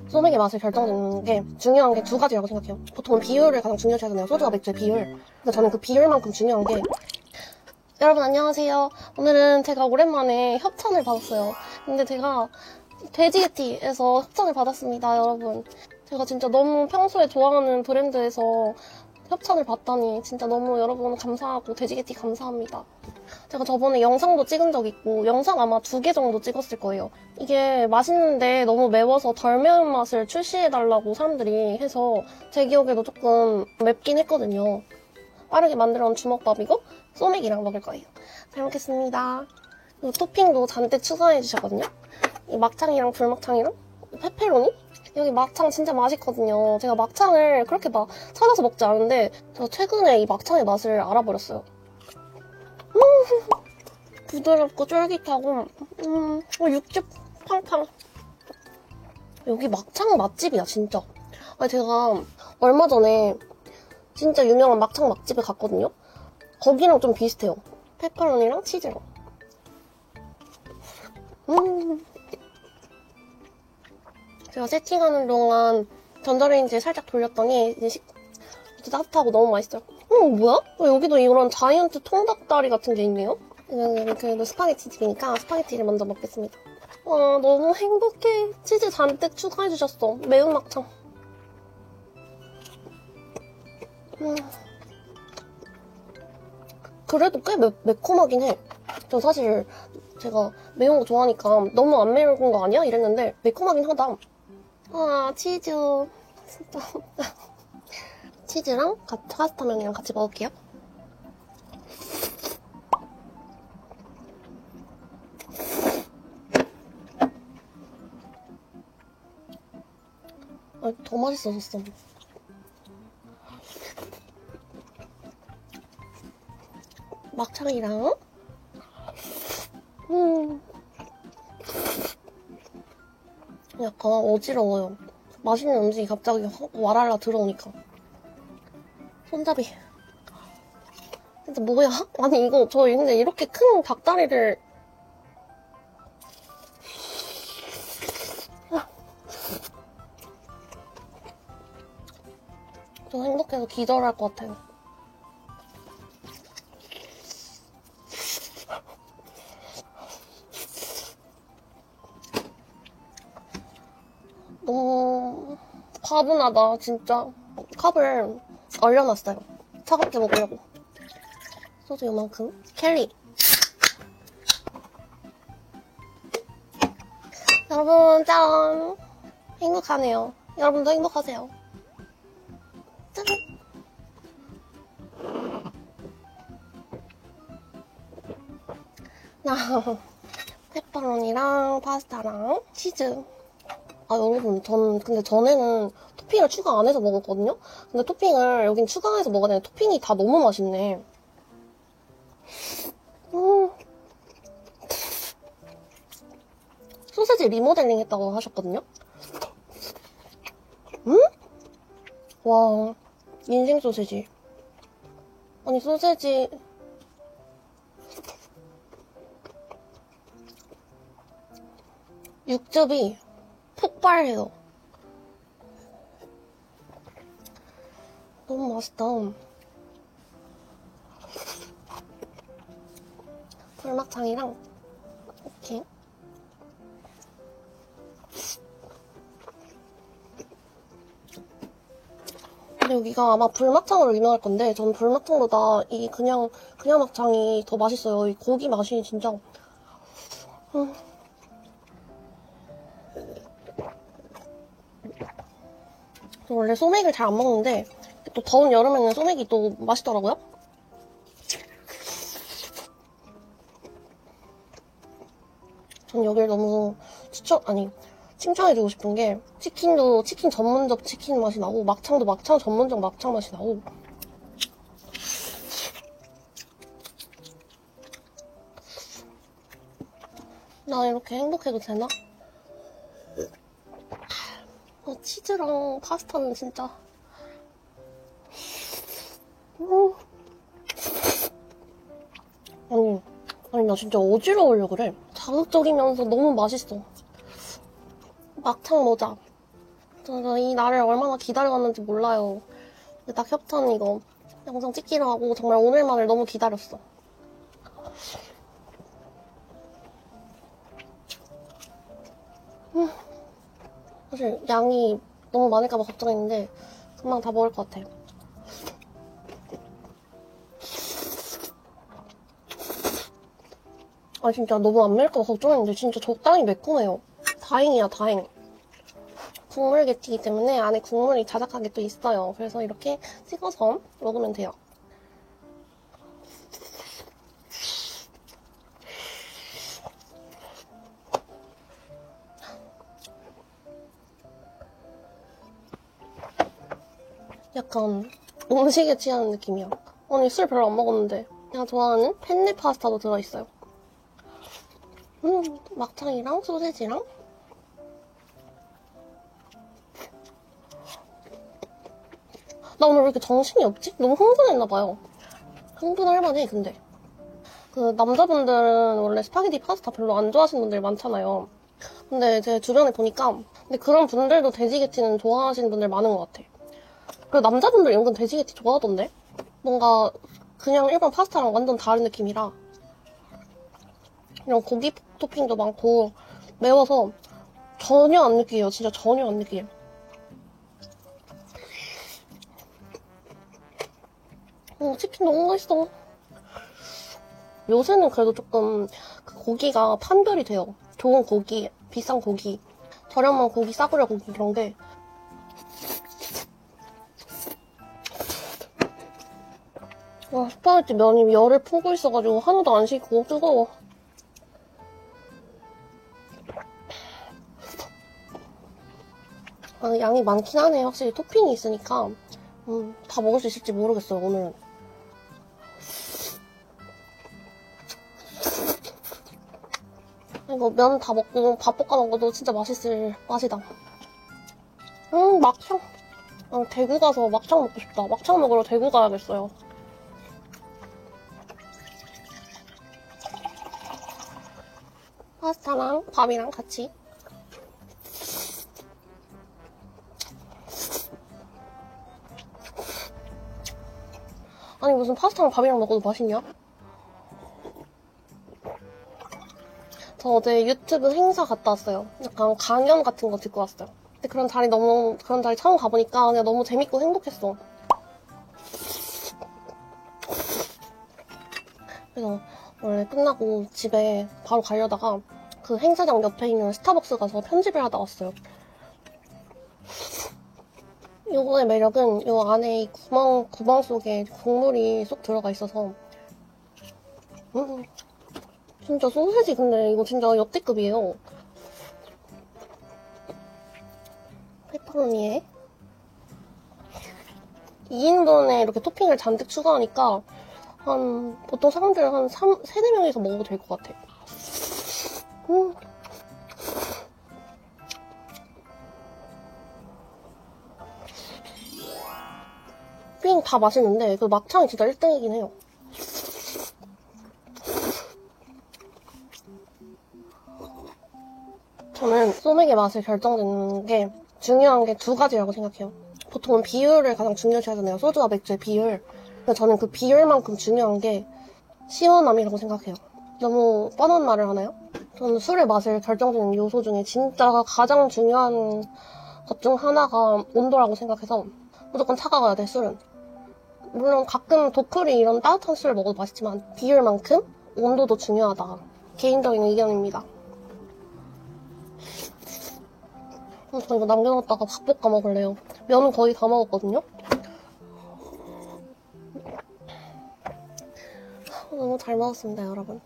소맥의 맛을 결정짓는 게 중요한 게 두 가지라고 생각해요. 보통은 비율을 가장 중요시 하잖아요. 소주와 맥주의 비율. 근데 저는 그 비율만큼 중요한 게 여러분 안녕하세요. 오늘은 제가 오랜만에 협찬을 받았어요. 근데 제가 돼지게티에서 협찬을 받았습니다, 여러분. 제가 진짜 너무 평소에 좋아하는 브랜드에서 협찬을 받다니 진짜 너무 여러분 감사하고 돼지게티 감사합니다. 제가 저번에 영상도 찍은 적 있고 영상 아마 2개 정도 찍었을 거예요. 이게 맛있는데 너무 매워서 덜 매운 맛을 출시해달라고 사람들이 해서 제 기억에도 조금 맵긴 했거든요. 빠르게 만들어온 주먹밥이고 소맥이랑 먹을 거예요. 잘 먹겠습니다. 그리고 토핑도 잔뜩 추가해 주셨거든요. 이 막창이랑 불막창이랑 페페로니? 여기 막창 진짜 맛있거든요. 제가 막창을 그렇게 막 찾아서 먹지 않은데 제가 최근에 이 막창의 맛을 알아버렸어요. 부드럽고 쫄깃하고 육즙 팡팡. 여기 막창 맛집이야 진짜. 아니 제가 얼마 전에 진짜 유명한 막창 맛집에 갔거든요. 거기랑 좀 비슷해요. 페퍼로니랑 치즈랑. 제가 세팅하는 동안 전자레인지에 살짝 돌렸더니 이제 따뜻하고 너무 맛있어요. 뭐야? 여기도 이런 자이언트 통닭다리 같은 게 있네요? 그래도 스파게티 집이니까 스파게티를 먼저 먹겠습니다. 와, 너무 행복해. 치즈 잔뜩 추가해주셨어. 매운 막창. 그래도 꽤 매콤하긴 해. 저 사실 제가 매운 거 좋아하니까 너무 안 매운 거 아니야? 이랬는데 매콤하긴 하다. 아, 치즈. 진짜. 치즈랑 파스타면이랑 같이 먹을게요. 아, 더 맛있어졌어. 막창이랑 약간 어지러워요. 맛있는 음식이 갑자기 와랄라 들어오니까. 손잡이. 진짜 뭐야? 아니 이거 저 근데 이렇게 큰 닭다리를 저 행복해서 기절할 것 같아요. 너무 과분하다 진짜. 컵을 얼려놨어요. 차갑게 먹으려고. 소주 요만큼. 켈리. 여러분 짠. 행복하네요. 여러분도 행복하세요. 짠. 페퍼로니랑 파스타랑 치즈. 아 여러분 근데 전에는 토핑을 추가 안 해서 먹었거든요? 근데 토핑을 여긴 추가해서 먹어야 되는데 토핑이 다 너무 맛있네. 소세지 리모델링 했다고 하셨거든요? 와, 인생 소세지. 아니 소세지 육즙이 폭발해요. 너무 맛있다. 불막창이랑 이렇게. 근데 여기가 아마 불막창으로 유명할 건데 저는 불막창보다 이 그냥 막창이 더 맛있어요. 이 고기 맛이 진짜. 저 원래 소맥을 잘 안 먹는데 또 더운 여름에는 소맥이 또 맛있더라고요. 전 여길 너무 칭찬해주고 싶은 게 치킨도 치킨 전문적 치킨 맛이 나고 막창도 막창 전문적 막창 맛이 나고 나 이렇게 행복해도 되나? 치즈랑 파스타는 진짜 아니 나 진짜 어지러우려고 그래. 자극적이면서 너무 맛있어. 막창 모자. 제가 이 날을 얼마나 기다려왔는지 몰라요. 근데 딱 협찬 이거 영상 찍기로 하고 정말 오늘만을 너무 기다렸어. 사실 양이 너무 많을까봐 걱정했는데 금방 다 먹을 것 같아. 아 진짜 너무 안 맵을까봐 걱정했는데 진짜 적당히 매콤해요. 다행이야 다행. 국물게티이기 때문에 안에 국물이 자작하게 또 있어요. 그래서 이렇게 찍어서 먹으면 돼요. 약간 음식에 취하는 느낌이야. 아니 술 별로 안 먹었는데 내가 좋아하는 펜네 파스타도 들어있어요. 막창이랑 소세지랑 나 오늘 왜 이렇게 정신이 없지? 너무 흥분했나봐요. 흥분할 만해 근데. 그 남자분들은 원래 스파게티 파스타 별로 안 좋아하시는 분들 많잖아요. 근데 제 주변에 보니까 근데 그런 분들도 돼지게티는 좋아하시는 분들 많은 것 같아. 그리고 남자분들 은근 돼지게티 좋아하던데? 뭔가 그냥 일반 파스타랑 완전 다른 느낌이라 이런 고기 토핑도 많고 매워서 전혀 안 느끼해요. 진짜 전혀 안 느끼해. 치킨 너무 맛있어. 요새는 그래도 조금 그 고기가 판별이 돼요. 좋은 고기, 비싼 고기, 저렴한 고기, 싸구려 고기 이런 게. 와, 스파게티 면이 열을 품고 있어가지고 하나도 안 식고 뜨거워. 아, 양이 많긴 하네. 확실히 토핑이 있으니까 다 먹을 수 있을지 모르겠어요, 오늘은. 이거 면 다 먹고 밥 볶아 먹어도 진짜 맛있을 맛이다. 막창. 대구 가서 막창 먹고 싶다. 막창 먹으러 대구 가야겠어요. 파스타랑 밥이랑 같이. 아니 무슨 파스타랑 밥이랑 먹어도 맛있냐? 저 어제 유튜브 행사 갔다 왔어요. 약간 강연 같은 거 듣고 왔어요. 근데 그런 자리 처음 가보니까 그냥 너무 재밌고 행복했어. 그래서 원래 끝나고 집에 바로 가려다가 그 행사장 옆에 있는 스타벅스 가서 편집을 하다 왔어요. 요거의 매력은 요 안에 이 구멍 속에 국물이 쏙 들어가 있어서 진짜 소세지 근데 이거 진짜 역대급이에요. 페퍼로니에 2인분에 이렇게 토핑을 잔뜩 추가하니까 보통 사람들 한 3-4명이서 먹어도 될 것 같아. 삥 다 맛있는데 그 막창이 진짜 1등이긴 해요. 저는 소맥의 맛을 결정짓는 게 중요한 게 두 가지라고 생각해요. 보통은 비율을 가장 중요시 하잖아요. 소주와 맥주의 비율. 근데 저는 그 비율만큼 중요한 게 시원함이라고 생각해요. 너무 뻔한 말을 하나요? 저는 술의 맛을 결정짓는 요소 중에 진짜 가장 중요한 것 중 하나가 온도라고 생각해서 무조건 차가워야 돼, 술은. 물론 가끔 도크리 이런 따뜻한 술을 먹어도 맛있지만 비율만큼 온도도 중요하다. 개인적인 의견입니다. 저 이거 남겨놨다가 밥 볶아 먹을래요. 면은 거의 다 먹었거든요? 너무 잘 먹었습니다, 여러분.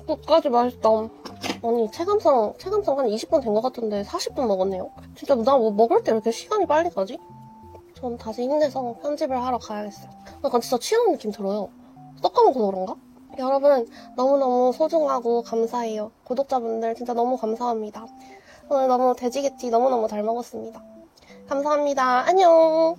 끝까지 맛있다. 아니, 체감상 한 20분 된 것 같은데 40분 먹었네요. 진짜 나 뭐 먹을 때 왜 이렇게 시간이 빨리 가지? 전 다시 힘내서 편집을 하러 가야겠어요. 약간 진짜 취하는 느낌 들어요. 섞어먹어서 그런가? 여러분 너무너무 소중하고 감사해요. 구독자분들 진짜 너무 감사합니다. 오늘 너무 돼지게티 너무너무 잘 먹었습니다. 감사합니다. 안녕.